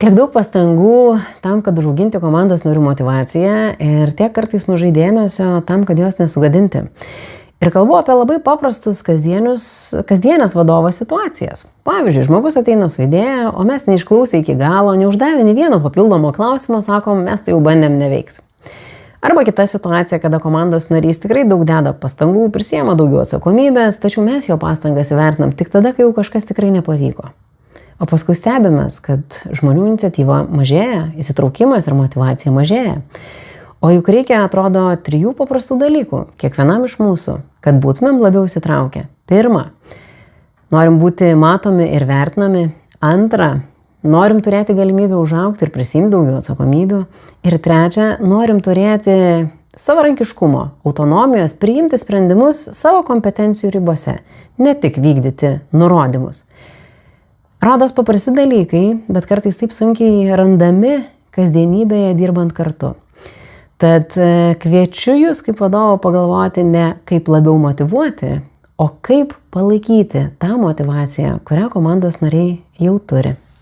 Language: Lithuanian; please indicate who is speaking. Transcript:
Speaker 1: Tiek daug pastangų tam, kad užauginti komandos narių motyvaciją ir tiek kartais mažai dėmesio tam, kad jos nesugadinti. Ir kalbu apie labai paprastus kasdienės vadovo situacijas. Pavyzdžiui, žmogus ateina su idėja, o mes neišklausę iki galo, neuždavę nei vieno papildomo klausimo, sakom, mes tai jau bandėm neveiks. Arba kita situacija, kada komandos narys tikrai daug deda pastangų, prisiema daugiau atsakomybės, tačiau mes jo pastangas įvertinam tik tada, kai jau kažkas tikrai nepavyko. O paskui stebimės, kad žmonių iniciatyva mažėja, įsitraukimas ir motyvacija mažėja. O juk reikia, atrodo, 3 paprastų dalykų kiekvienam iš mūsų, kad būtumėm labiau įsitraukę. 1. Norim būti matomi ir vertinami. 2. Norim turėti galimybę užaugti ir prisimti daugiau atsakomybių. Ir 3. Norim turėti savarankiškumo, autonomijos, priimti sprendimus savo kompetencijų ribose, ne tik vykdyti nurodymus. Rodos paprasti dalykai, bet kartais taip sunkiai randami kasdienybėje dirbant kartu. Tad kviečiu jūs kaip vadovo pagalvoti ne kaip labiau motyvuoti, o kaip palaikyti tą motyvaciją, kurią komandos nariai jau turi.